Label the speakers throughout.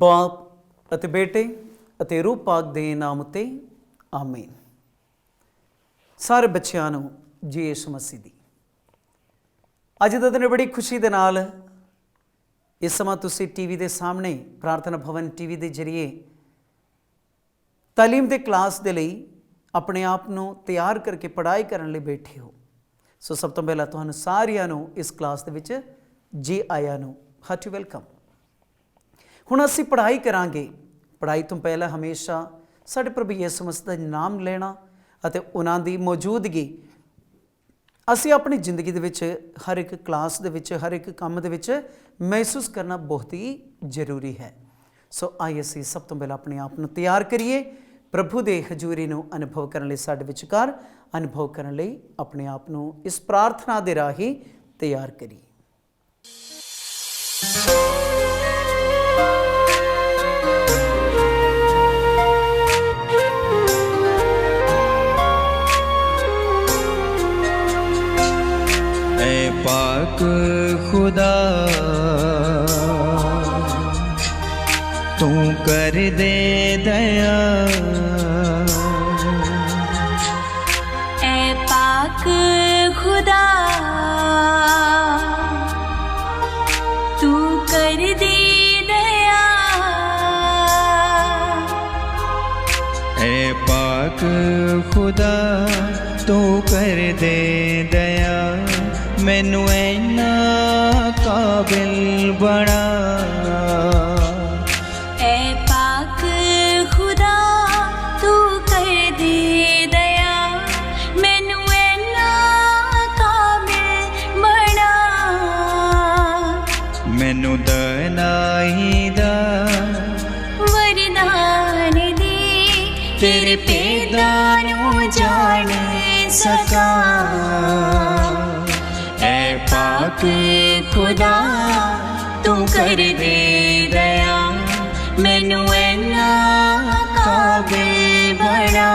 Speaker 1: ਬਾਪ ਅਤੇ ਬੇਟੇ ਅਤੇ ਰੂਹ ਪਾਕ ਦੇ ਨਾਮ ਉਤੇ ਆਮੀਨ। ਸਾਰੇ ਬੱਚਿਆਂ ਨੂੰ ਜੀ ਯਿਸੂ ਮਸੀਹ ਦੀ ਅੱਜ ਦਾ ਦਿਨ ਬੜੀ ਖੁਸ਼ੀ ਦੇ ਨਾਲ ਇਸ ਸਮਾਂ ਤੁਸੀਂ ਟੀਵੀ ਦੇ ਸਾਹਮਣੇ ਪ੍ਰਾਰਥਨਾ ਭਵਨ ਟੀਵੀ ਦੇ ਜ਼ਰੀਏ ਤਾਲੀਮ ਦੇ ਕਲਾਸ ਦੇ ਲਈ ਆਪਣੇ ਆਪ ਨੂੰ ਤਿਆਰ ਕਰਕੇ ਪੜ੍ਹਾਈ ਕਰਨ ਲਈ ਬੈਠੇ ਹੋ। ਸੋ ਸਭ ਤੋਂ ਪਹਿਲਾਂ ਤੁਹਾਨੂੰ ਸਾਰਿਆਂ ਨੂੰ ਇਸ ਕਲਾਸ ਦੇ ਵਿੱਚ ਜੀ ਆਇਆਂ ਨੂੰ ਹਾਰਟੀ ਵੈਲਕਮ। ਹੁਣ ਅਸੀਂ ਪੜ੍ਹਾਈ ਕਰਾਂਗੇ। ਪੜ੍ਹਾਈ ਤੋਂ ਪਹਿਲਾਂ ਹਮੇਸ਼ਾ ਸਾਡੇ ਪ੍ਰਭੂ ਯਿਸੂ ਮਸੀਹ ਦਾ ਨਾਮ ਲੈਣਾ ਅਤੇ ਉਹਨਾਂ ਦੀ ਮੌਜੂਦਗੀ ਅਸੀਂ ਆਪਣੀ ਜ਼ਿੰਦਗੀ ਦੇ ਵਿੱਚ ਹਰ ਇੱਕ ਕਲਾਸ ਦੇ ਵਿੱਚ ਹਰ ਇੱਕ ਕੰਮ ਦੇ ਵਿੱਚ ਮਹਿਸੂਸ ਕਰਨਾ ਬਹੁਤ ਹੀ ਜ਼ਰੂਰੀ ਹੈ। ਸੋ ਆइए ਅਸੀਂ ਸਭ ਤੋਂ ਪਹਿਲਾਂ ਆਪਣੇ ਆਪ ਨੂੰ ਤਿਆਰ ਕਰੀਏ ਪ੍ਰਭੂ ਦੇ ਹਜ਼ੂਰੀ ਨੂੰ ਅਨੁਭਵ ਕਰਨ ਲਈ, ਸਾਡੇ ਵਿਚਕਾਰ ਅਨੁਭਵ ਕਰਨ ਲਈ ਆਪਣੇ ਆਪ ਨੂੰ ਇਸ ਪ੍ਰਾਰਥਨਾ ਦੇ ਰਾਹੀਂ ਤਿਆਰ ਕਰੀਏ।
Speaker 2: पाक खुदा तू कर दे दया,
Speaker 3: ऐ पाक खुदा तू कर दे दया,
Speaker 2: ऐ पाक खुदा तू कर दे दया, मैनू ऐना काबिल बना।
Speaker 3: ऐ पाक खुदा तू कर दे दया, मैनू ऐना काबिल बना।
Speaker 2: मैनू दनाई दा
Speaker 3: वरदान दे, तेरे पैदा नू जान सका। पाक खुदा तू कर दे दया, मैनू ऐना काबिल बना।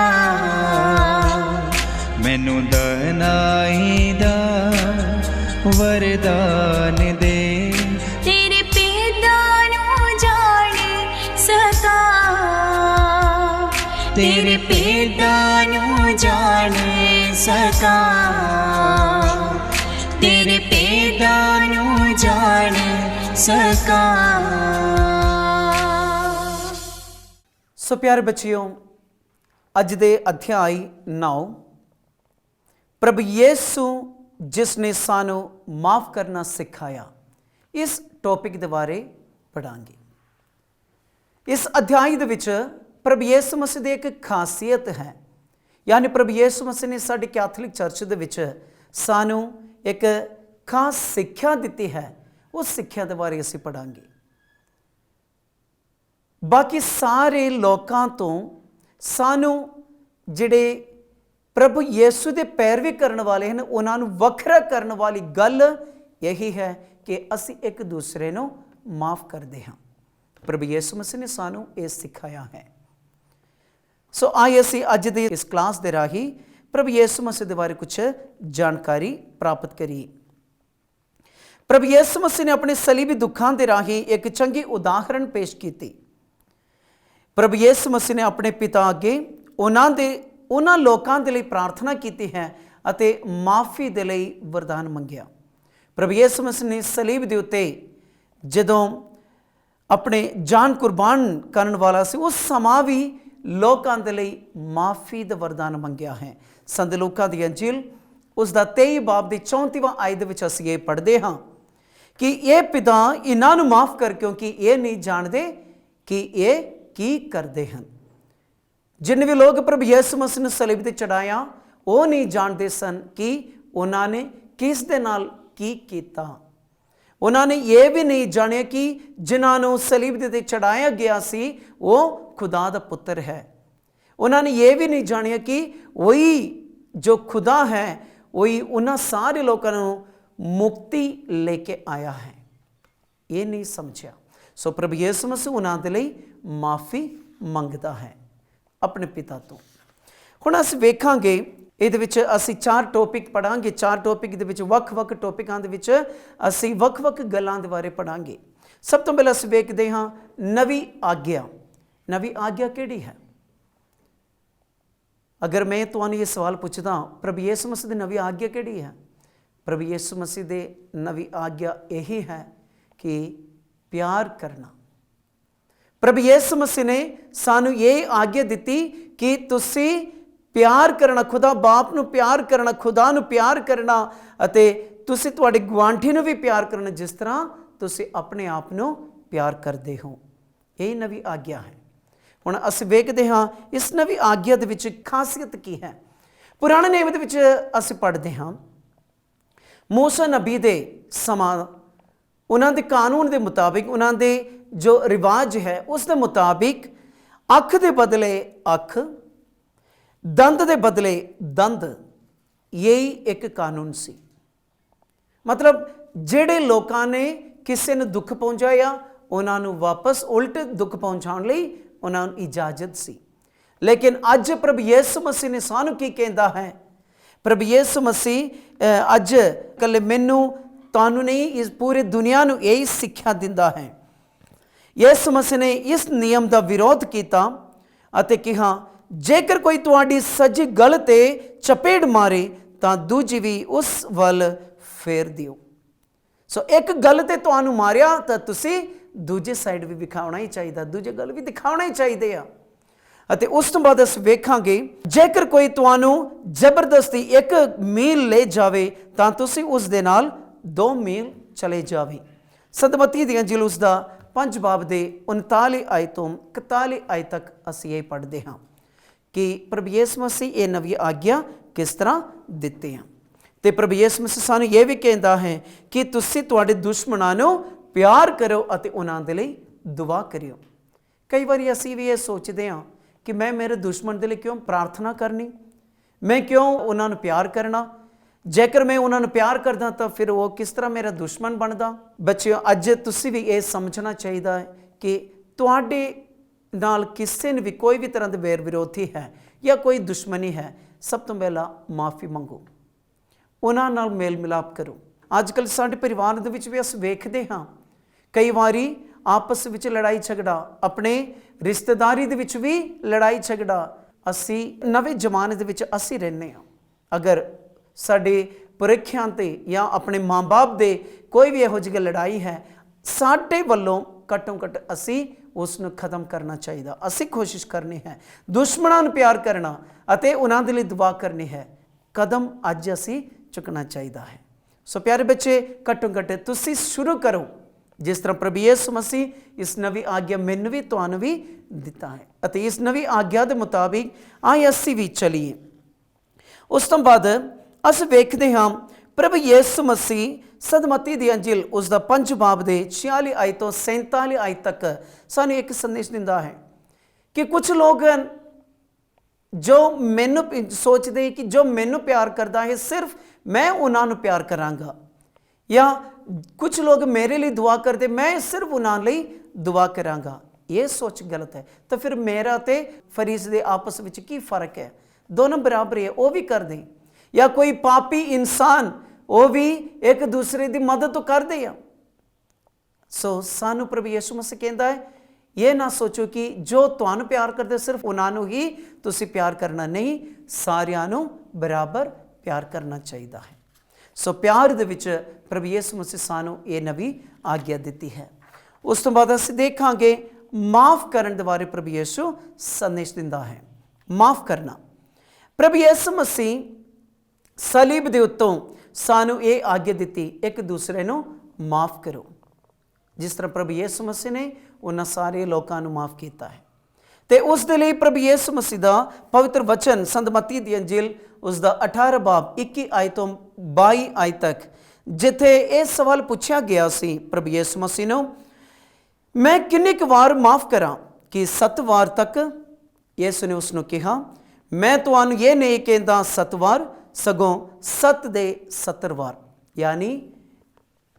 Speaker 2: मैनू दनाई दा वरदान दे,
Speaker 3: तेरे पैदा नू जान सका। तेरे पैदा नू जान सका, तेरे पैदा नू जान सका।
Speaker 1: ਸੋ ਪਿਆਰੇ ਬੱਚਿਓ, ਅੱਜ ਦੇ ਅਧਿਆਇ 9 ਪ੍ਰਭੂ ਯਿਸੂ ਜਿਸ ਨੇ ਸਾਨੂੰ ਮਾਫ ਕਰਨਾ ਸਿਖਾਇਆ, ਇਸ ਟੌਪਿਕ ਦੇ ਬਾਰੇ ਪੜਾਂਗੇ। ਇਸ ਅਧਿਆਇ ਦੇ ਵਿੱਚ ਪ੍ਰਭੂ ਯਿਸੂ ਮਸੀਹ ਦੀ ਇੱਕ ਖਾਸੀਅਤ ਹੈ, ਯਾਨੀ ਪ੍ਰਭੂ ਯਿਸੂ ਮਸੀਹ ਨੇ ਸਾਡੀ ਕੈਥੋਲਿਕ ਚਰਚ ਦੇ ਵਿੱਚ ਸਾਨੂੰ ਇੱਕ ਖਾਸ ਸਿੱਖਿਆ ਦਿੱਤੀ ਹੈ। ਉਸ ਸਿੱਖਿਆ ਦੇ ਬਾਰੇ ਅਸੀਂ ਪੜਾਂਗੇ। ਬਾਕੀ ਸਾਰੇ ਲੋਕਾਂ ਤੋਂ ਸਾਨੂੰ ਜਿਹੜੇ ਪ੍ਰਭੂ ਯਿਸੂ ਦੇ ਪੈਰਵੀ ਕਰਨ ਵਾਲੇ ਹਨ, ਉਹਨਾਂ ਨੂੰ ਵੱਖਰਾ ਕਰਨ ਵਾਲੀ ਗੱਲ ਇਹੀ ਹੈ ਕਿ ਅਸੀਂ ਇੱਕ ਦੂਸਰੇ ਨੂੰ ਮਾਫ ਕਰਦੇ ਹਾਂ। ਪ੍ਰਭੂ ਯਿਸੂ ਮਸੀਹ ਨੇ ਸਾਨੂੰ ਇਹ ਸਿਖਾਇਆ ਹੈ। ਸੋ ਆइए ਅਸੀਂ ਅੱਜ ਦੇ ਇਸ ਕਲਾਸ ਦੇ ਰਾਹੀਂ ਪ੍ਰਭੂ ਯਿਸੂ ਮਸੀਹ ਦੇ ਬਾਰੇ ਕੁਝ ਜਾਣਕਾਰੀ ਪ੍ਰਾਪਤ ਕਰੀਏ। ਪ੍ਰਭੂ ਯਿਸੂ ਮਸੀਹ ਨੇ ਆਪਣੇ ਸਲੀਬੀ ਦੁੱਖਾਂ ਦੇ ਰਾਹੀਂ ਇੱਕ ਚੰਗੀ ਉਦਾਹਰਣ ਪੇਸ਼ ਕੀਤੀ। ਪ੍ਰਭੂ ਯਿਸੂ ਮਸੀਹ ਨੇ ਆਪਣੇ ਪਿਤਾ ਅੱਗੇ ਉਹਨਾਂ ਲੋਕਾਂ ਦੇ ਲਈ ਪ੍ਰਾਰਥਨਾ ਕੀਤੀ ਹੈ ਅਤੇ ਮਾਫੀ ਦੇ ਲਈ ਵਰਦਾਨ ਮੰਗਿਆ। ਪ੍ਰਭੂ ਯਿਸੂ ਮਸੀਹ ਨੇ ਸਲੀਬ ਦੇ ਉੱਤੇ ਜਦੋਂ ਆਪਣੇ ਜਾਨ ਕੁਰਬਾਨ ਕਰਨ ਵਾਲਾ ਸੀ, ਉਸ ਸਮਾਂ ਵੀ ਲੋਕਾਂ ਦੇ ਲਈ ਮਾਫੀ ਦਾ ਵਰਦਾਨ ਮੰਗਿਆ ਹੈ। ਸੰਤ ਲੂਕਾ ਦੀ ਅੰਜੀਲ ਉਸ ਦਾ 23 ਬਾਬ ਦੀ 34ਵਾਂ ਆਇਤ ਦੇ ਵਿੱਚ ਅਸੀਂ ਇਹ ਪੜ੍ਹਦੇ ਹਾਂ ਕਿ ਇਹ ਪਿਤਾ ਇਹਨਾਂ ਨੂੰ ਮਾਫ ਕਰ, ਕਿਉਂਕਿ ਇਹ ਨਹੀਂ ਜਾਣਦੇ ਕਿ ਇਹ ਕੀ ਕਰਦੇ ਹਨ। ਜਿੰਨੇ ਵੀ ਲੋਕ ਪ੍ਰਭੂ ਯਿਸੂ ਮਸੀਹ ਨੂੰ ਸਲੀਬ ਤੇ ਚੜਾਇਆ, ਉਹ ਨਹੀਂ ਜਾਣਦੇ ਸਨ ਕਿ ਉਹਨਾਂ ਨੇ ਕਿਸ ਦੇ ਨਾਲ ਕੀ ਕੀਤਾ। ਉਹਨਾਂ ਨੇ ਇਹ ਵੀ ਨਹੀਂ ਜਾਣਿਆ ਕਿ ਜਿਨ੍ਹਾਂ ਨੂੰ ਸਲੀਬ ਦੇ ਤੇ ਚੜਾਇਆ ਗਿਆ ਸੀ ਉਹ ਖੁਦਾ ਦਾ ਪੁੱਤਰ ਹੈ। ਉਹਨਾਂ ਨੇ ਇਹ ਵੀ ਨਹੀਂ ਜਾਣਿਆ ਕਿ ਉਹੀ ਜੋ ਖੁਦਾ ਹੈ ਉਹੀ ਉਹਨਾਂ ਸਾਰੇ ਲੋਕਾਂ ਨੂੰ ਮੁਕਤੀ ਲੈ ਕੇ ਆਇਆ ਹੈ। ਇਹ ਨਹੀਂ ਸਮਝਿਆ। ਸੋ ਪ੍ਰਭੂ ਯਿਸੂ ਮਸੀਹ ਉਹਨਾਂ ਦੇ ਲਈ ਮਾਫੀ ਮੰਗਦਾ ਹੈ ਆਪਣੇ ਪਿਤਾ ਤੋਂ। ਹੁਣ ਅਸੀਂ ਵੇਖਾਂਗੇ ਇਹਦੇ ਵਿੱਚ ਅਸੀਂ 4 ਟੌਪਿਕ ਪੜਾਂਗੇ। 4 ਟੌਪਿਕ ਦੇ ਵਿੱਚ ਵੱਖ-ਵੱਖ ਟੌਪਿਕਾਂ ਦੇ ਵਿੱਚ ਅਸੀਂ ਵੱਖ-ਵੱਖ ਗੱਲਾਂ ਦੇ ਬਾਰੇ ਪੜਾਂਗੇ। ਸਭ ਤੋਂ ਪਹਿਲਾਂ ਅਸੀਂ ਵੇਖਦੇ ਹਾਂ ਨਵੀਂ ਆਗਿਆ। ਨਵੀਂ ਆਗਿਆ ਕਿਹੜੀ ਹੈ? ਅਗਰ ਮੈਂ ਤੁਹਾਨੂੰ ਇਹ ਸਵਾਲ ਪੁੱਛਦਾ, ਪ੍ਰਭੂ ਯਿਸੂ ਮਸੀਹ ਦੀ ਨਵੀਂ ਆਗਿਆ ਕਿਹੜੀ ਹੈ? ਪ੍ਰਭੂ ਯਿਸੂ ਮਸੀਹ ਦੇ ਨਵੀਂ ਆਗਿਆ ਇਹੀ ਹੈ ਕਿ ਪਿਆਰ ਕਰਨਾ। ਪ੍ਰਭੂ ਯਿਸੂ ਮਸੀਹ ਨੇ ਸਾਨੂੰ ਇਹ ਆਗਿਆ ਦਿੱਤੀ ਕਿ ਤੁਸੀਂ ਪਿਆਰ ਕਰਨਾ, ਖੁਦਾ ਬਾਪ ਨੂੰ ਪਿਆਰ ਕਰਨਾ, ਖੁਦਾ ਨੂੰ ਪਿਆਰ ਕਰਨਾ, ਅਤੇ ਤੁਸੀਂ ਤੁਹਾਡੇ ਗੁਆਂਢੀ ਨੂੰ ਵੀ ਪਿਆਰ ਕਰਨਾ ਜਿਸ ਤਰ੍ਹਾਂ ਤੁਸੀਂ ਆਪਣੇ ਆਪ ਨੂੰ ਪਿਆਰ ਕਰਦੇ ਹੋ। ਇਹ ਨਵੀਂ ਆਗਿਆ ਹੈ। ਹੁਣ ਅਸੀਂ ਵੇਖਦੇ ਹਾਂ ਇਸ ਨਵੀਂ ਆਗਿਆ ਦੇ ਵਿੱਚ ਖਾਸੀਅਤ ਕੀ ਹੈ। ਪੁਰਾਣੇ ਨਿਯਮ ਦੇ ਵਿੱਚ ਅਸੀਂ ਪੜ੍ਹਦੇ ਹਾਂ, ਮੂਸਾ ਨਬੀ ਦੇ ਸਮਾਂ ਉਹਨਾਂ ਦੇ ਕਾਨੂੰਨ ਦੇ ਮੁਤਾਬਿਕ, ਉਹਨਾਂ ਦੇ ਜੋ ਰਿਵਾਜ ਹੈ ਉਸ ਦੇ ਮੁਤਾਬਿਕ ਅੱਖ ਦੇ ਬਦਲੇ ਅੱਖ, ਦੰਦ ਦੇ ਬਦਲੇ ਦੰਦ, ਯਹੀ ਇੱਕ ਕਾਨੂੰਨ ਸੀ। ਮਤਲਬ ਜਿਹੜੇ ਲੋਕਾਂ ਨੇ ਕਿਸੇ ਨੂੰ ਦੁੱਖ ਪਹੁੰਚਾਇਆ ਉਹਨਾਂ ਨੂੰ ਵਾਪਸ ਉਲਟ ਦੁੱਖ ਪਹੁੰਚਾਉਣ ਲਈ ਉਹਨਾਂ ਨੂੰ ਇਜਾਜ਼ਤ ਸੀ। ਲੇਕਿਨ ਅੱਜ ਪ੍ਰਭੂ ਯਿਸੂ ਮਸੀਹ ਨੇ ਸਾਨੂੰ ਕੀ ਕਹਿੰਦਾ ਹੈ? ਪ੍ਰਭੂ ਯਿਸੂ ਮਸੀਹ ਅੱਜ ਇਕੱਲੇ ਮੈਨੂੰ, ਤੁਹਾਨੂੰ ਨਹੀਂ, ਇਸ ਪੂਰੀ ਦੁਨੀਆ ਨੂੰ ਇਹੀ ਸਿੱਖਿਆ ਦਿੰਦਾ ਹੈ। ਯਿਸੂ ਮਸੀਹ ਨੇ ਇਸ ਨਿਯਮ ਦਾ ਵਿਰੋਧ ਕੀਤਾ ਅਤੇ ਕਿਹਾ, ਜੇਕਰ ਕੋਈ ਤੁਹਾਡੀ ਸੱਜੀ ਗਲ ਤੇ ਚਪੇੜ ਮਾਰੇ ਤਾਂ ਦੂਜੀ ਵੀ ਉਸ ਵੱਲ ਫੇਰ ਦਿਓ। ਸੋ ਇੱਕ ਗੱਲ ਤੇ ਤੁਹਾਨੂੰ ਮਾਰਿਆ ਤਾਂ ਤੁਸੀਂ ਦੂਜੇ ਸਾਈਡ ਵੀ ਵਿਖਾਉਣਾ ਹੀ ਚਾਹੀਦਾ, ਦੂਜੇ ਗੱਲ ਵੀ ਦਿਖਾਉਣਾ ਹੀ ਚਾਹੀਦੇ ਆ। ਅਤੇ ਉਸ ਤੋਂ ਬਾਅਦ ਅਸੀਂ ਵੇਖਾਂਗੇ, ਜੇਕਰ ਕੋਈ ਤੁਹਾਨੂੰ ਜ਼ਬਰਦਸਤੀ 1 ਮੀਲ ਲੈ ਜਾਵੇ ਤਾਂ ਤੁਸੀਂ ਉਸ ਦੇ ਨਾਲ 2 ਮੀਲ ਚਲੇ ਜਾਵੇ। ਸਦਮਤੀ ਦੀਆਂ ਇੰਜੀਲ ਉਸ ਦਾ 5 ਬਾਬ ਦੇ 39 ਆਇਤ ਤੋਂ 41 ਆਇਤ ਤੱਕ ਅਸੀਂ ਇਹ ਪੜ੍ਹਦੇ ਹਾਂ ਕਿ ਪ੍ਰਭੂ ਯਿਸੂ ਮਸੀਹ ਇਹ ਨਵੀਂ ਆਗਿਆ ਕਿਸ ਤਰ੍ਹਾਂ ਦਿੱਤੇ ਆ। ਤੇ ਪ੍ਰਭੂ ਯਿਸੂ ਮਸੀਹ ਸਾਨੂੰ ਇਹ ਵੀ ਕਹਿੰਦਾ ਹੈ ਕਿ ਤੁਸੀਂ ਤੁਹਾਡੇ ਦੁਸ਼ਮਣਾਂ ਨੂੰ ਪਿਆਰ ਕਰੋ ਅਤੇ ਉਹਨਾਂ ਦੇ ਲਈ ਦੁਆ ਕਰਿਓ। ਕਈ ਵਾਰੀ ਅਸੀਂ ਵੀ ਇਹ ਸੋਚਦੇ ਹਾਂ ਕਿ ਮੈਂ ਮੇਰੇ ਦੁਸ਼ਮਣ ਦੇ ਲਈ ਕਿਉਂ ਪ੍ਰਾਰਥਨਾ ਕਰਨੀ, ਮੈਂ ਕਿਉਂ ਉਹਨਾਂ ਨੂੰ ਪਿਆਰ ਕਰਨਾ, ਜੇਕਰ ਮੈਂ ਉਹਨਾਂ ਨੂੰ ਪਿਆਰ ਕਰਦਾ ਤਾਂ ਫਿਰ ਉਹ ਕਿਸ ਤਰ੍ਹਾਂ ਮੇਰਾ ਦੁਸ਼ਮਣ ਬਣਦਾ। ਬੱਚਿਓ, ਅੱਜ ਤੁਸੀਂ ਵੀ ਇਹ ਸਮਝਣਾ ਚਾਹੀਦਾ ਹੈ ਕਿ ਤੁਹਾਡੇ ਨਾਲ ਕਿਸੇ ਨੇ ਵੀ ਕੋਈ ਵੀ ਤਰ੍ਹਾਂ ਦੇ ਵੈਰ ਵਿਰੋਧੀ ਹੈ ਜਾਂ ਕੋਈ ਦੁਸ਼ਮਣੀ ਹੈ, ਸਭ ਤੋਂ ਪਹਿਲਾਂ ਮਾਫੀ ਮੰਗੋ, ਉਹਨਾਂ ਨਾਲ ਮੇਲ ਮਿਲਾਪ ਕਰੋ। ਅੱਜ ਕੱਲ੍ਹ ਸਾਡੇ ਪਰਿਵਾਰ ਦੇ ਵਿੱਚ ਵੀ ਅਸੀਂ ਵੇਖਦੇ ਹਾਂ ਕਈ ਵਾਰੀ ਆਪਸ ਵਿੱਚ ਲੜਾਈ ਝਗੜਾ, ਆਪਣੇ ਰਿਸ਼ਤੇਦਾਰੀ ਦੇ ਵਿੱਚ ਵੀ ਲੜਾਈ ਝਗੜਾ। ਅਸੀਂ ਨਵੇਂ ਜ਼ਮਾਨੇ ਦੇ ਵਿੱਚ ਅਸੀਂ ਰਹਿੰਦੇ ਹਾਂ। ਅਗਰ ਸਾਡੇ ਪੁਰਖਿਆਂ ਤੇ ਜਾਂ ਆਪਣੇ ਮਾਂ-ਬਾਪ ਦੇ ਕੋਈ ਵੀ ਇਹੋ ਜਿਹੀ ਲੜਾਈ ਹੈ, ਸਾਡੇ ਵੱਲੋਂ ਘੱਟੋ ਘੱਟ ਅਸੀਂ ਉਸ ਨੂੰ ਖਤਮ ਕਰਨਾ ਚਾਹੀਦਾ। ਅਸੀਂ ਕੋਸ਼ਿਸ਼ ਕਰਨੀ ਹੈ ਦੁਸ਼ਮਣਾਂ ਨੂੰ ਪਿਆਰ ਕਰਨਾ ਅਤੇ ਉਹਨਾਂ ਦੇ ਲਈ ਦੁਆ ਕਰਨੀ ਹੈ। ਕਦਮ ਅੱਜ ਅਸੀਂ ਚੁੱਕਣਾ ਚਾਹੀਦਾ ਹੈ। ਸੋ ਪਿਆਰੇ ਬੱਚੇ, ਘੱਟੋ ਘੱਟ ਤੁਸੀਂ ਸ਼ੁਰੂ ਕਰੋ ਜਿਸ ਤਰ੍ਹਾਂ ਪ੍ਰਭੂ ਯਿਸੂ ਮਸੀਹ ਇਸ ਨਵੀਂ ਆਗਿਆ ਮੈਨੂੰ ਵੀ ਤੁਹਾਨੂੰ ਵੀ ਦਿੱਤਾ ਹੈ ਅਤੇ ਇਸ ਨਵੀਂ ਆਗਿਆ ਦੇ ਮੁਤਾਬਿਕ ਆਏ ਅਸੀਂ ਵੀ ਚਲੀਏ। ਉਸ ਤੋਂ ਬਾਅਦ ਅਸੀਂ ਵੇਖਦੇ ਹਾਂ ਪ੍ਰਭੂ ਯਿਸੂ ਮਸੀਹ ਸਦਮਤੀ ਦੀ ਅੰਜੀਲ ਉਸ ਦਾ 5 ਬਾਬ ਦੇ 46 ਆਇਤ ਤੋਂ 47 ਆਇਤ ਤੱਕ ਸਾਨੂੰ ਇੱਕ ਸੰਦੇਸ਼ ਦਿੰਦਾ ਹੈ ਕਿ ਕੁਝ ਲੋਕ ਜੋ ਮੈਨੂੰ ਸੋਚਦੇ ਕਿ ਜੋ ਮੈਨੂੰ ਪਿਆਰ ਕਰਦਾ ਹੈ ਸਿਰਫ ਮੈਂ ਉਹਨਾਂ ਨੂੰ ਪਿਆਰ ਕਰਾਂਗਾ, ਜਾਂ ਕੁਝ ਲੋਕ ਮੇਰੇ ਲਈ ਦੁਆ ਕਰਦੇ, ਮੈਂ ਸਿਰਫ ਉਹਨਾਂ ਲਈ ਦੁਆ ਕਰਾਂਗਾ। ਇਹ ਸੋਚ ਗਲਤ ਹੈ। ਤਾਂ ਫਿਰ ਮੇਰਾ ਤੇ ਫਰੀਜ਼ ਦੇ ਆਪਸ ਵਿੱਚ ਕੀ ਫਰਕ ਹੈ? ਦੋਨੋਂ ਬਰਾਬਰ ਹੈ। ਉਹ ਵੀ ਕਰਦੇ, ਜਾਂ ਕੋਈ ਪਾਪੀ ਇਨਸਾਨ ਉਹ ਵੀ ਇੱਕ ਦੂਸਰੇ ਦੀ ਮਦਦ ਤੋਂ ਕਰਦੇ ਆ। ਸੋ ਸਾਨੂੰ ਪ੍ਰਭੂ ਯਿਸੂ ਮਸੀਹ ਕਹਿੰਦਾ ਹੈ, ਇਹ ਨਾ ਸੋਚੋ ਕਿ ਜੋ ਤੁਹਾਨੂੰ ਪਿਆਰ ਕਰਦੇ ਸਿਰਫ ਉਹਨਾਂ ਨੂੰ ਹੀ ਤੁਸੀਂ ਪਿਆਰ ਕਰਨਾ, ਨਹੀਂ, ਸਾਰਿਆਂ ਨੂੰ ਬਰਾਬਰ ਪਿਆਰ ਕਰਨਾ ਚਾਹੀਦਾ ਹੈ। ਸੋ ਪਿਆਰ ਦੇ ਵਿੱਚ ਪ੍ਰਭੂ ਯਿਸੂ ਮਸੀਹ ਸਾਨੂੰ ਇਹ ਨਵੀਂ ਆਗਿਆ ਦਿੱਤੀ ਹੈ। ਉਸ ਤੋਂ ਬਾਅਦ ਅਸੀਂ ਦੇਖਾਂਗੇ ਮਾਫ ਕਰਨ ਦੇ ਬਾਰੇ ਪ੍ਰਭੂ ਯਿਸੂ ਸੰਦੇਸ਼ ਦਿੰਦਾ ਹੈ। ਮਾਫ ਕਰਨਾ, ਪ੍ਰਭੂ ਯਿਸੂ ਮਸੀਹ ਸਲੀਬ ਦੇ ਉੱਤੋਂ ਸਾਨੂੰ ਇਹ ਆਗਿਆ ਦਿੱਤੀ, ਇੱਕ ਦੂਸਰੇ ਨੂੰ ਮਾਫ ਕਰੋ। ਜਿਸ ਤਰ੍ਹਾਂ ਪ੍ਰਭੂ ਯਿਸੂ ਮਸੀਹ ਨੇ ਉਹਨਾਂ ਸਾਰੇ ਲੋਕਾਂ ਨੂੰ ਮਾਫ ਕੀਤਾ ਹੈ। ਤੇ ਉਸ ਦੇ ਲਈ ਪ੍ਰਭੂ ਯਿਸੂ ਮਸੀਹ ਦਾ ਪਵਿੱਤਰ ਵਚਨ ਸਦਮਤੀ ਦੀ ਅੰਜੀਲ ਉਸ ਦਾ 18 ਬਾਬ 21 ਆਇਤ ਤੋਂ 22 ਆਇਤ ਤੱਕ, ਜਿੱਥੇ ਇਹ ਸਵਾਲ ਪੁੱਛਿਆ ਗਿਆ ਸੀ ਪ੍ਰਭੂ ਯਿਸੂ ਮਸੀਹ ਨੂੰ, ਮੈਂ ਕਿੰਨੀ ਕੁ ਵਾਰ ਮਾਫ ਕਰਾਂ ਕਿ 7 ਵਾਰ ਤੱਕ? ਯਿਸੂ ਨੇ ਉਸ ਨੂੰ ਕਿਹਾ, ਮੈਂ ਤੁਹਾਨੂੰ ਇਹ ਨਹੀਂ ਕਹਿੰਦਾ 7 ਵਾਰ, ਸਗੋਂ 7 ਦੇ 70 ਵਾਰ। ਯਾਨੀ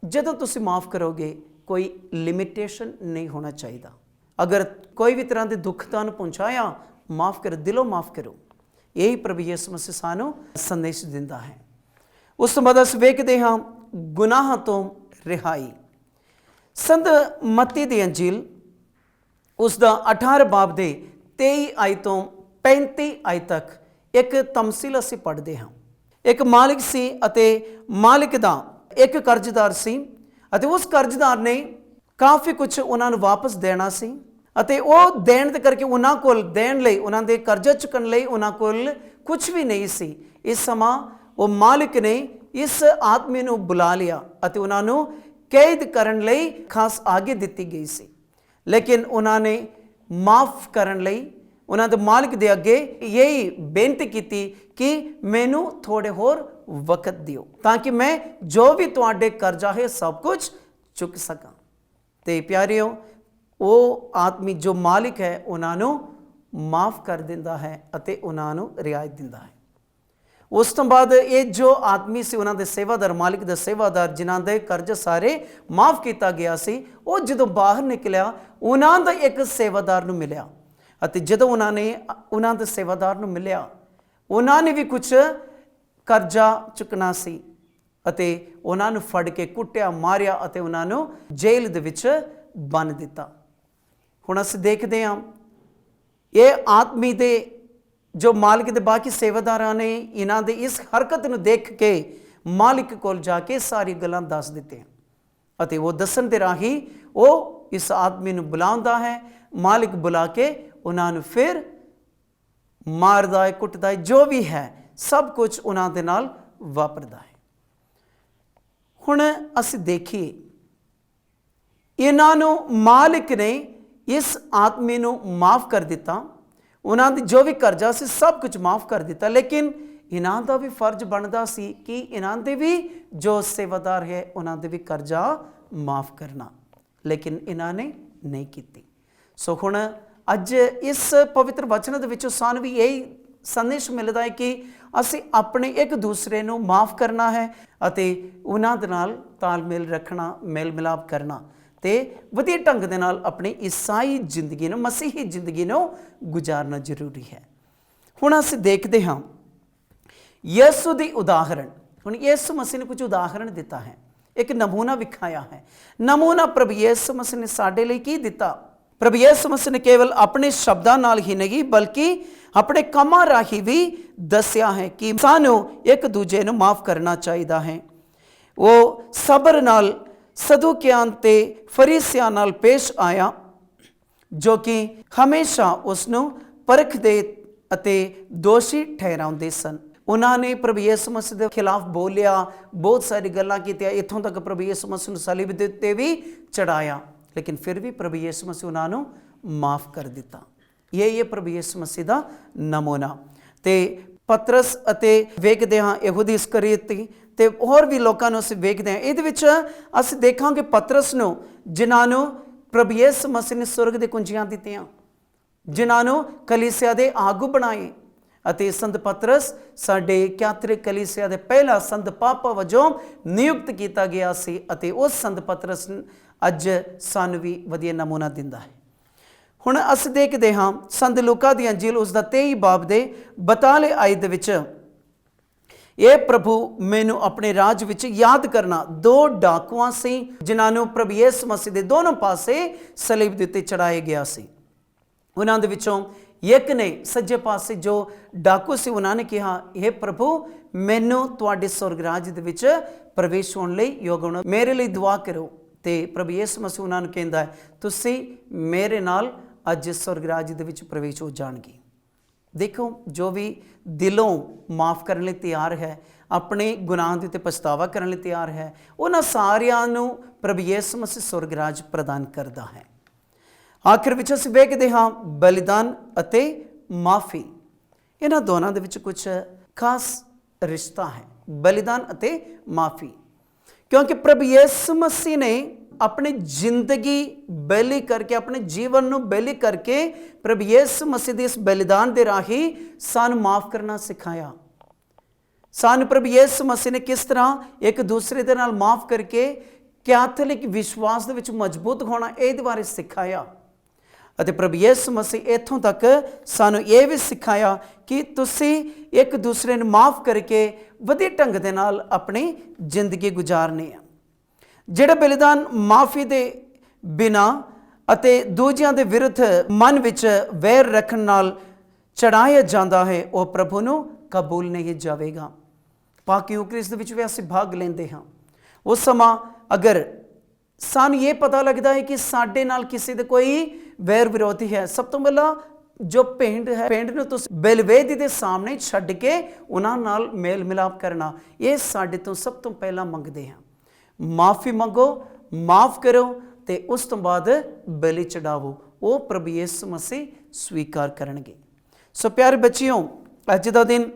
Speaker 1: ਜਦੋਂ ਤੁਸੀਂ ਮਾਫ ਕਰੋਗੇ ਕੋਈ ਲਿਮਿਟੇਸ਼ਨ ਨਹੀਂ ਹੋਣਾ ਚਾਹੀਦਾ। ਅਗਰ ਕੋਈ ਵੀ ਤਰ੍ਹਾਂ ਦੇ ਦੁੱਖ ਤੁਹਾਨੂੰ ਪਹੁੰਚਾਇਆ, ਮਾਫ ਕਰ, ਦਿਲੋਂ ਮਾਫ ਕਰੋ। ਇਹੀ ਪ੍ਰਭੂ ਯਿਸੂ ਮਸੀਹ ਸਾਨੂੰ ਸੰਦੇਸ਼ ਦਿੰਦਾ ਹੈ। ਉਸ ਤੋਂ ਬਾਅਦ ਅਸੀਂ ਵੇਖਦੇ ਹਾਂ ਗੁਨਾਹਾਂ ਤੋਂ ਰਿਹਾਈ। ਸੰਤ ਮੱਤੀ ਦੀ ਅੰਜੀਲ ਉਸ ਦਾ 18 ਬਾਬ ਦੇ 23 ਆਇਤ ਤੋਂ 35 ਆਇਤ ਤੱਕ ਇੱਕ ਤਮਸੀਲ ਅਸੀਂ ਪੜ੍ਹਦੇ ਹਾਂ। ਇੱਕ ਮਾਲਿਕ ਸੀ ਅਤੇ ਮਾਲਿਕ ਦਾ ਇੱਕ ਕਰਜ਼ਦਾਰ ਸੀ ਅਤੇ ਉਸ ਕਰਜ਼ਦਾਰ ਨੇ ਕਾਫੀ ਕੁਝ ਉਹਨਾਂ ਨੂੰ ਵਾਪਸ ਦੇਣਾ ਸੀ ਅਤੇ ਉਹ ਦੇਣ ਦੇ ਕਰਕੇ ਉਹਨਾਂ ਕੋਲ ਦੇਣ ਲਈ, ਉਹਨਾਂ ਦੇ ਕਰਜ਼ਾ ਚੁੱਕਣ ਲਈ ਉਹਨਾਂ ਕੋਲ ਕੁਝ ਵੀ ਨਹੀਂ ਸੀ। ਇਸ ਸਮਾਂ ਉਹ ਮਾਲਿਕ ਨੇ ਇਸ ਆਦਮੀ ਨੂੰ ਬੁਲਾ ਲਿਆ ਅਤੇ ਉਹਨਾਂ ਨੂੰ ਕੈਦ ਕਰਨ ਲਈ ਖਾਸ ਆਗੇ ਦਿੱਤੀ ਗਈ ਸੀ, ਲੇਕਿਨ ਉਹਨਾਂ ਨੇ ਮਾਫ ਕਰਨ ਲਈ ਉਹਨਾਂ ਦੇ ਮਾਲਿਕ ਦੇ ਅੱਗੇ ਇਹੀ ਬੇਨਤੀ ਕੀਤੀ ਕਿ ਮੈਨੂੰ ਥੋੜੇ ਹੋਰ ਵਕਤ ਦਿਓ ਤਾਂ ਕਿ ਮੈਂ ਜੋ ਵੀ ਤੁਹਾਡੇ ਕਰਜ਼ਾ ਹੈ ਸਭ ਕੁਝ ਚੁੱਕ ਸਕਾਂ। ਤੇ ਪਿਆਰਿਓ, ਉਹ ਆਦਮੀ ਜੋ ਮਾਲਿਕ ਹੈ ਉਹਨਾਂ ਨੂੰ ਮਾਫ ਕਰ ਦਿੰਦਾ ਹੈ ਅਤੇ ਉਹਨਾਂ ਨੂੰ ਰਿਆਇਤ ਦਿੰਦਾ ਹੈ। ਉਸ ਤੋਂ ਬਾਅਦ ਇਹ ਜੋ ਆਦਮੀ ਸੀ, ਉਹਨਾਂ ਦੇ ਸੇਵਾਦਾਰ, ਮਾਲਿਕ ਦਾ ਸੇਵਾਦਾਰ ਜਿਨ੍ਹਾਂ ਦੇ ਕਰਜ਼ ਸਾਰੇ ਮਾਫ ਕੀਤਾ ਗਿਆ ਸੀ, ਉਹ ਜਦੋਂ ਬਾਹਰ ਨਿਕਲਿਆ ਉਹਨਾਂ ਦਾ ਇੱਕ ਸੇਵਾਦਾਰ ਨੂੰ ਮਿਲਿਆ ਅਤੇ ਜਦੋਂ ਉਹਨਾਂ ਨੇ ਉਹਨਾਂ ਦੇ ਸੇਵਾਦਾਰ ਨੂੰ ਮਿਲਿਆ, ਉਹਨਾਂ ਨੇ ਵੀ ਕੁਝ ਕਰਜ਼ਾ ਚੁੱਕਣਾ ਸੀ ਅਤੇ ਉਹਨਾਂ ਨੂੰ ਫੜ ਕੇ ਕੁੱਟਿਆ, ਮਾਰਿਆ ਅਤੇ ਉਹਨਾਂ ਨੂੰ ਜੇਲ੍ਹ ਦੇ ਵਿੱਚ ਬੰਨ੍ਹ ਦਿੱਤਾ। ਹੁਣ ਅਸੀਂ ਦੇਖਦੇ ਹਾਂ ਇਹ ਆਦਮੀ ਦੇ ਜੋ ਮਾਲਿਕ ਦੇ ਬਾਕੀ ਸੇਵਾਦਾਰਾਂ ਨੇ ਇਹਨਾਂ ਦੇ ਇਸ ਹਰਕਤ ਨੂੰ ਦੇਖ ਕੇ ਮਾਲਿਕ ਕੋਲ ਜਾ ਕੇ ਸਾਰੀ ਗੱਲਾਂ ਦੱਸ ਦਿੱਤੀਆਂ ਅਤੇ ਉਹ ਦੱਸਣ ਦੇ ਰਾਹੀਂ ਉਹ ਇਸ ਆਦਮੀ ਨੂੰ ਬੁਲਾਉਂਦਾ ਹੈ। ਮਾਲਿਕ ਬੁਲਾ ਕੇ ਉਹਨਾਂ ਨੂੰ ਫਿਰ ਮਾਰਦਾ ਹੈ, ਕੁੱਟਦਾ ਹੈ, ਜੋ ਵੀ ਹੈ ਸਭ ਕੁਝ ਉਹਨਾਂ ਦੇ ਨਾਲ ਵਾਪਰਦਾ ਹੈ। ਹੁਣ ਅਸੀਂ ਦੇਖੀਏ, ਇਹਨਾਂ ਨੂੰ ਮਾਲਿਕ ਨੇ ਇਸ ਆਦਮੀ ਨੂੰ ਮਾਫ ਕਰ ਦਿੱਤਾ, ਉਹਨਾਂ ਦੀ ਜੋ ਵੀ ਕਰਜ਼ਾ ਸੀ ਸਭ ਕੁਝ ਮਾਫ ਕਰ ਦਿੱਤਾ, ਲੇਕਿਨ ਇਹਨਾਂ ਦਾ ਵੀ ਫਰਜ਼ ਬਣਦਾ ਸੀ ਕਿ ਇਹਨਾਂ ਦੇ ਵੀ ਜੋ ਸੇਵਾਦਾਰ ਹੈ ਉਹਨਾਂ ਦੇ ਵੀ ਕਰਜ਼ਾ ਮਾਫ ਕਰਨਾ, ਲੇਕਿਨ ਇਹਨਾਂ ਨੇ ਨਹੀਂ ਕੀਤੀ। ਸੋ ਹੁਣ ਅੱਜ ਇਸ ਪਵਿੱਤਰ ਵਚਨ ਦੇ ਵਿੱਚੋਂ ਸਾਨੂੰ ਵੀ ਇਹੀ ਸੰਦੇਸ਼ ਮਿਲਦਾ ਹੈ ਕਿ ਅਸੀਂ ਆਪਣੇ ਇੱਕ ਦੂਸਰੇ ਨੂੰ ਮਾਫ ਕਰਨਾ ਹੈ ਅਤੇ ਉਹਨਾਂ ਦੇ ਨਾਲ ਤਾਲਮੇਲ ਰੱਖਣਾ, ਮੇਲ ਮਿਲਾਪ ਕਰਨਾ ਤੇ ਵਧੀਆ ਢੰਗ ਦੇ ਨਾਲ ਆਪਣੀ ਈਸਾਈ ਜ਼ਿੰਦਗੀ ਨੂੰ, ਮਸੀਹੀ ਜ਼ਿੰਦਗੀ ਨੂੰ ਗੁਜ਼ਾਰਨਾ ਜ਼ਰੂਰੀ ਹੈ। ਹੁਣ ਅਸੀਂ ਦੇਖਦੇ ਹਾਂ ਯਿਸੂ ਦੀ ਉਦਾਹਰਣ। ਹੁਣ ਯਿਸੂ ਮਸੀਹ ਨੇ ਕੁਝ ਉਦਾਹਰਣ ਦਿੱਤਾ ਹੈ, ਇੱਕ ਨਮੂਨਾ ਵਿਖਾਇਆ ਹੈ। ਨਮੂਨਾ ਪ੍ਰਭੂ ਯਿਸੂ ਮਸੀਹ ਨੇ ਸਾਡੇ ਲਈ ਕੀ ਦਿੱਤਾ? ਪ੍ਰਭੂ ਯਿਸੂ ਮਸੀਹ ਨੇ ਕੇਵਲ ਆਪਣੇ ਸ਼ਬਦਾਂ ਨਾਲ ਹੀ ਨਹੀਂ ਬਲਕਿ ਆਪਣੇ ਕੰਮਾਂ ਰਾਹੀਂ ਵੀ ਦੱਸਿਆ ਹੈ ਕਿ ਸਾਨੂੰ ਇੱਕ ਦੂਜੇ ਨੂੰ ਮਾਫ ਕਰਨਾ ਚਾਹੀਦਾ ਹੈ। ਉਹ ਸਬਰ ਨਾਲ ਸਦੂਕਿਆਂ ਤੇ ਫਰੀਸਿਆਂ ਨਾਲ ਪੇਸ਼ ਆਇਆ ਜੋ ਕਿ ਹਮੇਸ਼ਾ ਉਸ ਨੂੰ ਪਰਖਦੇ ਅਤੇ ਦੋਸ਼ੀ ਠਹਿਰਾਉਂਦੇ ਸਨ। ਉਹਨਾਂ ਨੇ ਪ੍ਰਭੂ ਯਿਸੂ ਮਸੀਹ ਦੇ ਖਿਲਾਫ ਬੋਲਿਆ, ਬਹੁਤ ਸਾਰੀ ਗੱਲਾਂ ਕੀਤੀਆਂ, ਇੱਥੋਂ ਤੱਕ ਪ੍ਰਭੂ ਯਿਸੂ ਮਸੀਹ ਨੂੰ ਸਲੀਬ ਦੇ ਉੱਤੇ ਵੀ ਚੜਾਇਆ, ਲੇਕਿਨ ਫਿਰ ਵੀ ਪ੍ਰਭੂ ਯਿਸੂ ਮਸੀਹ ਉਹਨਾਂ ਨੂੰ ਮਾਫ ਕਰ ਦਿੱਤਾ। ਇਹ ਪ੍ਰਭੂ ਯਿਸੂ ਮਸੀਹ ਦਾ ਨਮੂਨਾ। ਤੇ ਪਤਰਸ ਅਤੇ ਵੇਖਦੇ ਹਾਂ ਯਹੂਦੀ ਇਸਕਰੀਓਤੀ ਤੇ ਹੋਰ ਵੀ ਲੋਕਾਂ ਨੂੰ ਅਸੀਂ ਵੇਖਦੇ ਹਾਂ। ਇਹਦੇ ਵਿੱਚ ਅਸੀਂ ਦੇਖਾਂਗੇ ਪਤਰਸ ਨੂੰ, ਜਿਨ੍ਹਾਂ ਨੂੰ ਪ੍ਰਭੂ ਯਿਸੂ ਮਸੀਹ ਨੇ ਸੁਰਗ ਦੇ ਕੁੰਜੀਆਂ ਦਿੱਤੀਆਂ, ਜਿਨ੍ਹਾਂ ਨੂੰ ਕਲੀਸਿਆ ਦੇ ਆਗੂ ਬਣਾਏ ਅਤੇ ਸੰਤ ਪਤਰਸ ਸਾਡੇ ਕੈਥੋਲਿਕ ਕਲੀਸਿਆ ਦੇ ਪਹਿਲਾ ਸੰਤ ਪਾਪਾ ਵਜੋਂ ਨਿਯੁਕਤ ਕੀਤਾ ਗਿਆ ਸੀ ਅਤੇ ਉਸ ਸੰਤ ਪਤਰਸ ਅੱਜ ਸਾਨੂੰ ਵੀ ਵਧੀਆ ਨਮੂਨਾ ਦਿੰਦਾ ਹੈ। ਹੁਣ ਅਸੀਂ ਦੇਖਦੇ ਹਾਂ ਸੰਤ ਲੂਕਾ ਦੀ ਅੰਜੀਲ ਉਸ ਦਾ 23 ਬਾਬ ਦੇ 42 ਆਇਤ ਦੇ ਵਿੱਚ, ਇਹ ਪ੍ਰਭੂ ਮੈਨੂੰ ਆਪਣੇ ਰਾਜ ਵਿੱਚ ਯਾਦ ਕਰਨਾ। 2 ਡਾਕੂਆਂ ਸੀ ਜਿਨ੍ਹਾਂ ਨੂੰ ਪ੍ਰਭੂ ਯਿਸੂ ਮਸੀਹ ਦੇ ਦੋਨੋਂ ਪਾਸੇ ਸਲੀਬ ਦੇ ਉੱਤੇ ਚੜਾਇਆ ਗਿਆ ਸੀ। ਉਹਨਾਂ ਦੇ ਵਿੱਚੋਂ ਇੱਕ ਨੇ ਸੱਜੇ ਪਾਸੇ ਜੋ ਡਾਕੂ ਸੀ, ਉਹਨਾਂ ਨੇ ਕਿਹਾ, ਇਹ ਪ੍ਰਭੂ ਮੈਨੂੰ ਤੁਹਾਡੇ ਸਵਰਗ ਰਾਜ ਦੇ ਵਿੱਚ ਪ੍ਰਵੇਸ਼ ਹੋਣ ਲਈ ਯੋਗ ਹੋਣਾ, ਮੇਰੇ ਲਈ ਦੁਆ ਕਰੋ। ਤੇ ਪ੍ਰਭੂ ਯਿਸੂ ਮਸੀਹ ਉਹਨਾਂ ਨੂੰ ਕਹਿੰਦਾ ਹੈ, ਤੁਸੀਂ ਮੇਰੇ ਨਾਲ ਅੱਜ ਸਵਰਗ ਰਾਜ ਦੇ ਵਿੱਚ ਪ੍ਰਵੇਸ਼ ਹੋ ਜਾਣਗੇ। ਦੇਖੋ, ਜੋ ਵੀ ਦਿਲੋਂ ਮਾਫ ਕਰਨ ਲਈ ਤਿਆਰ ਹੈ, ਆਪਣੇ ਗੁਨਾਹ ਦੇ ਉੱਤੇ ਪਛਤਾਵਾ ਕਰਨ ਲਈ ਤਿਆਰ ਹੈ, ਉਹਨਾਂ ਸਾਰਿਆਂ ਨੂੰ ਪ੍ਰਭੂ ਯਿਸੂ ਮਸੀਹ ਸਵਰਗ ਰਾਜ ਪ੍ਰਦਾਨ ਕਰਦਾ ਹੈ। ਆਖਿਰ ਵਿੱਚ ਅਸੀਂ ਵੇਖਦੇ ਹਾਂ ਬਲੀਦਾਨ ਅਤੇ ਮਾਫੀ। ਇਹਨਾਂ ਦੋਨਾਂ ਦੇ ਵਿੱਚ ਕੁਝ ਖਾਸ ਰਿਸ਼ਤਾ ਹੈ, ਬਲੀਦਾਨ ਅਤੇ ਮਾਫੀ, ਕਿਉਂਕਿ ਪ੍ਰਭੂ ਯਿਸੂ ਮਸੀਹ ਨੇ ਆਪਣੀ ਜ਼ਿੰਦਗੀ ਬਲੀ ਕਰਕੇ, ਆਪਣੇ ਜੀਵਨ ਨੂੰ ਬਲੀ ਕਰਕੇ ਪ੍ਰਭੂ ਯਿਸੂ ਮਸੀਹ ਦੇ ਇਸ ਬਲੀਦਾਨ ਦੇ ਰਾਹੀਂ ਸਾਨੂੰ ਮਾਫ ਕਰਨਾ ਸਿਖਾਇਆ। ਸਾਨੂੰ ਪ੍ਰਭੂ ਯਿਸੂ ਮਸੀਹ ਨੇ ਕਿਸ ਤਰ੍ਹਾਂ ਇੱਕ ਦੂਸਰੇ ਦੇ ਨਾਲ ਮਾਫ ਕਰਕੇ ਕੈਥੋਲਿਕ ਵਿਸ਼ਵਾਸ ਦੇ ਵਿੱਚ ਮਜ਼ਬੂਤ ਹੋਣਾ, ਇਹਦੇ ਬਾਰੇ ਸਿਖਾਇਆ। ਅਤੇ ਪ੍ਰਭੂ ਯਿਸੂ ਮਸੀਹ ਇੱਥੋਂ ਤੱਕ ਸਾਨੂੰ ਇਹ ਵੀ ਸਿਖਾਇਆ ਕਿ ਤੁਸੀਂ ਇੱਕ ਦੂਸਰੇ ਨੂੰ ਮਾਫ ਕਰਕੇ ਵਧੀਆ ਢੰਗ ਦੇ ਨਾਲ ਆਪਣੀ ਜ਼ਿੰਦਗੀ ਗੁਜ਼ਾਰਨੀ ਆ। ਜਿਹੜਾ ਬਲੀਦਾਨ ਮਾਫੀ ਦੇ ਬਿਨਾ ਅਤੇ ਦੂਜਿਆਂ ਦੇ ਵਿਰੁੱਧ ਮਨ ਵਿੱਚ ਵੈਰ ਰੱਖਣ ਨਾਲ ਚੜਾਇਆ ਜਾਂਦਾ ਹੈ, ਉਹ ਪ੍ਰਭੂ ਨੂੰ ਕਬੂਲ ਨਹੀਂ ਜਾਵੇਗਾ। ਪਾਕ ਯੂਕਰਿਸਤ ਦੇ ਵਿੱਚ ਵੀ ਅਸੀਂ ਭਾਗ ਲੈਂਦੇ ਹਾਂ। ਉਸ ਸਮਾਂ ਅਗਰ ਸਾਨੂੰ ਇਹ ਪਤਾ ਲੱਗਦਾ ਹੈ ਕਿ ਸਾਡੇ ਨਾਲ ਕਿਸੇ ਦੇ ਕੋਈ ਵੈਰ ਵਿਰੋਧੀ ਹੈ, ਸਭ ਤੋਂ ਪਹਿਲਾਂ ਜੋ ਪਿੰਡ ਹੈ, ਪਿੰਡ ਨੂੰ ਤੁਸੀਂ ਬਲਵੇਦੀ ਦੇ ਸਾਹਮਣੇ ਛੱਡ ਕੇ ਉਹਨਾਂ ਨਾਲ ਮੇਲ ਮਿਲਾਪ ਕਰਨਾ, ਇਹ ਸਾਡੇ ਤੋਂ ਸਭ ਤੋਂ ਪਹਿਲਾਂ ਮੰਗਦੇ ਹਾਂ। ਮਾਫੀ ਮੰਗੋ, ਮਾਫ ਕਰੋ ਤੇ ਉਸ ਤੋਂ ਬਾਅਦ ਬਲੀ ਚੜਾਵੋ, ਉਹ ਪ੍ਰਭੂ ਯਿਸੂ ਮਸੀਹ ਸਵੀਕਾਰ ਕਰਨਗੇ। ਸੋ ਪਿਆਰੇ ਬੱਚਿਓ, ਅੱਜ ਦਾ ਦਿਨ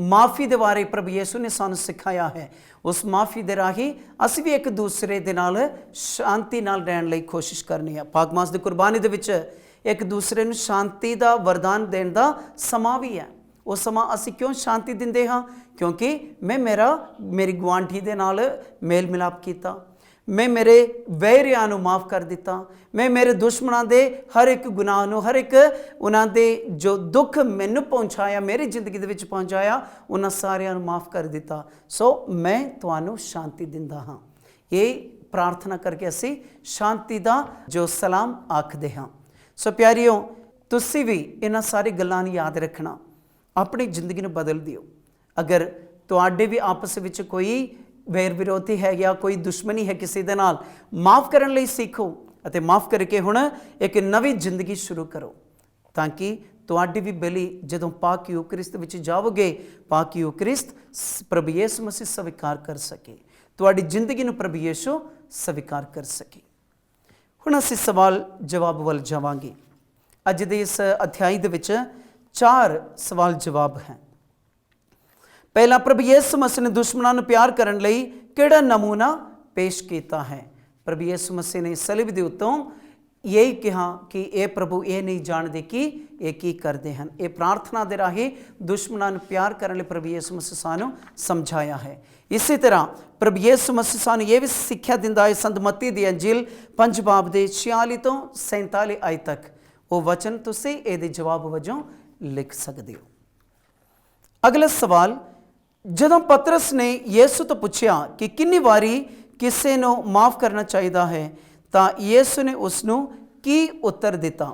Speaker 1: ਮਾਫੀ ਦੇ ਬਾਰੇ ਪ੍ਰਭੂ ਯਿਸੂ ਨੇ ਸਾਨੂੰ ਸਿਖਾਇਆ ਹੈ। ਉਸ ਮਾਫੀ ਦੇ ਰਾਹੀਂ ਅਸੀਂ ਵੀ ਇੱਕ ਦੂਸਰੇ ਦੇ ਨਾਲ ਸ਼ਾਂਤੀ ਨਾਲ ਰਹਿਣ ਲਈ ਕੋਸ਼ਿਸ਼ ਕਰਨੀ ਹੈ। ਪਾਕ ਮਾਸ ਦੀ ਕੁਰਬਾਨੀ ਦੇ ਵਿੱਚ ਇੱਕ ਦੂਸਰੇ ਨੂੰ ਸ਼ਾਂਤੀ ਦਾ ਵਰਦਾਨ ਦੇਣ ਦਾ ਸਮਾਂ ਵੀ ਹੈ। ਉਹ ਸਮਾਂ ਅਸੀਂ ਕਿਉਂ ਸ਼ਾਂਤੀ ਦਿੰਦੇ ਹਾਂ? ਕਿਉਂਕਿ ਮੈਂ ਮੇਰੀ ਗੁਆਂਢੀ ਦੇ ਨਾਲ ਮੇਲ ਮਿਲਾਪ ਕੀਤਾ, ਮੈਂ ਮੇਰੇ ਵੈਰੀਆਂ ਨੂੰ ਮਾਫ ਕਰ ਦਿੱਤਾ, ਮੈਂ ਮੇਰੇ ਦੁਸ਼ਮਣਾਂ ਦੇ ਹਰ ਇੱਕ ਗੁਨਾਹ ਨੂੰ, ਹਰ ਇੱਕ ਉਹਨਾਂ ਦੇ ਜੋ ਦੁੱਖ ਮੈਨੂੰ ਪਹੁੰਚਾਇਆ, ਮੇਰੀ ਜ਼ਿੰਦਗੀ ਦੇ ਵਿੱਚ ਪਹੁੰਚਾਇਆ, ਉਹਨਾਂ ਸਾਰਿਆਂ ਨੂੰ ਮਾਫ ਕਰ ਦਿੱਤਾ। ਸੋ ਮੈਂ ਤੁਹਾਨੂੰ ਸ਼ਾਂਤੀ ਦਿੰਦਾ ਹਾਂ। ਇਹ ਪ੍ਰਾਰਥਨਾ ਕਰਕੇ ਅਸੀਂ ਸ਼ਾਂਤੀ ਦਾ ਜੋ ਸਲਾਮ ਆਖਦੇ ਹਾਂ। ਸੋ ਪਿਆਰਿਓ, ਤੁਸੀਂ ਵੀ ਇਹਨਾਂ ਸਾਰੀ ਗੱਲਾਂ ਨੂੰ ਯਾਦ ਰੱਖਣਾ, ਆਪਣੀ ਜ਼ਿੰਦਗੀ ਨੂੰ ਬਦਲ ਦਿਓ। ਅਗਰ ਤੁਹਾਡੇ ਵੀ ਆਪਸ ਵਿੱਚ ਕੋਈ ਵੈਰ ਵਿਰੋਧੀ ਹੈ ਜਾਂ ਕੋਈ ਦੁਸ਼ਮਣੀ ਹੈ ਕਿਸੇ ਦੇ ਨਾਲ, ਮਾਫ ਕਰਨ ਲਈ ਸਿੱਖੋ ਅਤੇ ਮਾਫ ਕਰਕੇ ਹੁਣ ਇੱਕ ਨਵੀਂ ਜ਼ਿੰਦਗੀ ਸ਼ੁਰੂ ਕਰੋ, ਤਾਂ ਕਿ ਤੁਹਾਡੀ ਵੀ ਬਲੀ ਜਦੋਂ ਪਾਕ ਯੂਕਰਿਸਤ ਵਿੱਚ ਜਾਓਗੇ, ਪਾਕ ਯੂਕਰਿਸਤ ਪ੍ਰਭੂ ਯਿਸੂ ਮਸੀਹ ਸਵੀਕਾਰ ਕਰ ਸਕੇ, ਤੁਹਾਡੀ ਜ਼ਿੰਦਗੀ ਨੂੰ ਪ੍ਰਭੂ ਯਿਸੂ ਸਵੀਕਾਰ ਕਰ ਸਕੇ। ਹੁਣ ਅਸੀਂ ਸਵਾਲ ਜਵਾਬ ਵੱਲ ਜਾਵਾਂਗੇ। ਅੱਜ ਦੇ ਇਸ ਅਧਿਆਇ ਦੇ ਵਿੱਚ 4 ਸਵਾਲ ਜਵਾਬ ਹੈ। ਪਹਿਲਾ, ਪ੍ਰਭੂ ਯਿਸੂ ਮਸੀਹ ਨੇ ਦੁਸ਼ਮਣਾਂ ਨੂੰ ਪਿਆਰ ਕਰਨ ਲਈ ਕਿਹੜਾ ਨਮੂਨਾ ਪੇਸ਼ ਕੀਤਾ ਹੈ? ਪ੍ਰਭੂ ਯਿਸੂ ਮਸੀਹ ਨੇ ਸਲੀਬ ਦੇ ਉੱਤੋਂ यही कहा कि ये प्रभु ये नहीं जानते कि ये की करते हैं। ये प्रार्थना दे राही दुश्मनों को प्यार करने लिए प्रभु यीशु मसीह सानू समझाया है। इसी तरह प्रभु यीशु मसीह सानू ये भी सिक्ख्या दिंदा है, संत मत्ती दी अंजील 5 बाब दे 46 तो 47 आय तक वो वचन तुसी ये जवाब वजों लिख सकते हो। अगला सवाल, जदों पतरस ने यीशु तो पूछा कि कितनी बारी किसी को माफ़ करना चाहिए है, तो यीशु ने उसनों की उत्तर दिता।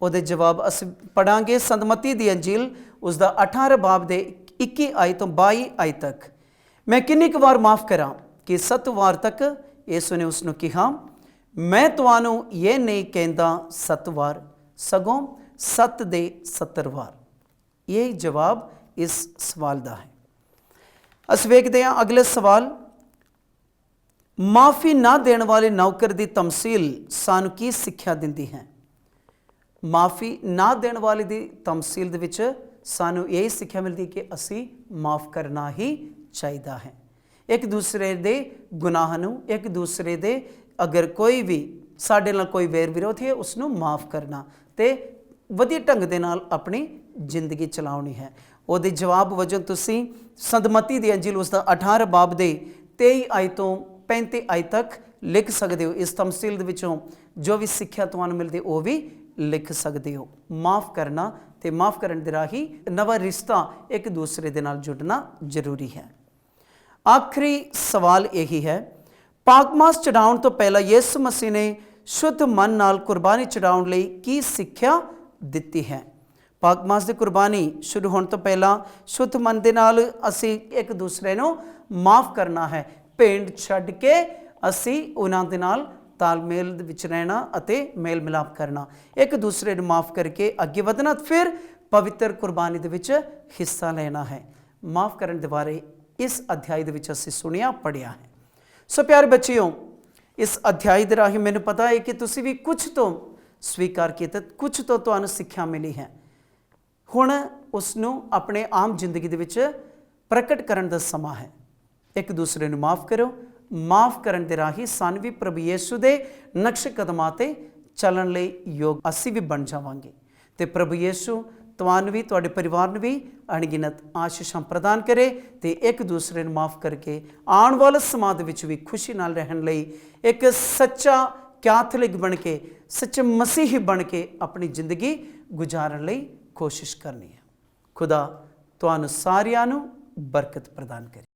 Speaker 1: ਉਹਦੇ जवाब ਅਸੀਂ पढ़ांगे संत मत्ती दी अंजील उसका 18 बाब दे 21 आय तो 22 आय तक। मैं किन्नी क वार माफ़ करा कि 7 वार तक? यीशु ने उसनों कहा, मैं तुहानू ये नहीं कहता 7 वार, सगों 7 दे 70 वार। यही जवाब इस सवाल का है। अस वेखते हैं अगले सवाल, माफ़ी ना देने वाले नौकर की तमसील सानू की सिक्ख्या दिंदी है? माफ़ी ना देने वाले की तमसील दे विच सानू यही सिक्ख्या मिलती कि असी माफ़ करना ही चाहिए है। एक दूसरे दे गुनाह नू, एक दूसरे दे अगर कोई भी साडे नाल कोई वैर विरोध है उसनू माफ़ करना ते वधिया ढंग दे नाल अपनी जिंदगी चलाउणी है। ਉਹਦੇ जवाब वजों तुसी संत मत्ती दी अंजील उसका 18 बाब दे 23 आय तो 35 आय तक लिख सकते हो। इस तमसील दे विचों जो भी सिक्ख्या तुहानू मिलदी वो भी लिख सकते हो। माफ़ करना ते माफ़ करन दे राही नवा रिश्ता एक दूसरे दे नाल जुड़ना जरूरी है। आखिरी सवाल यही है, पाकमास चढ़ाउण तो पहला यीशु मसीह ने शुद्ध मन नाल कुर्बानी चढ़ाउण लई की सिक्ख्या दित्ती है? पाकमास की कुर्बानी शुरू होने तो पहला शुद्ध मन दे नाल असी एक दूसरे नू माफ़ करना है, भेंट छड्ड के असी उन्हां दे नाल तालमेल विच रहना अते मेल मिलाप करना, एक दूसरे नू माफ़ करके अगे वधना, फिर पवित्र कुर्बानी दे विच हिस्सा लेना है। माफ़ करने दे बारे इस अध्याय दे विच असी सुनिया पढ़िया है। सो प्यारे बच्चियों, इस अध्याय दे राही मैनूं पता है कि तुसी भी कुछ तो स्वीकार किया, कुछ तो तुहानूं सिक्ख्या मिली है। हुण उसनूं अपने आम जिंदगी दे विच प्रकट करन दा समां है। एक दूसरे नूं माफ़ करो, माफ़ करन दे राही सानूं भी प्रभु यीशु दे नक्श कदमां ते चलण लई योग असीं भी बन जावांगे ते प्रभु यीशु तुहानूं भी तुहाडे परिवार नूं भी अणगिनत आशीषां प्रदान करे ते एक दूसरे नूं माफ़ करके आउण वाले समां दे विच भी खुशी नाल रहण लई एक सच्चा कैथोलिक बन के, सच्चे मसीही बन के अपनी जिंदगी गुजारन लई कोशिश करनी है। खुदा तुहानूं सारिआं नूं बरकत प्रदान करे।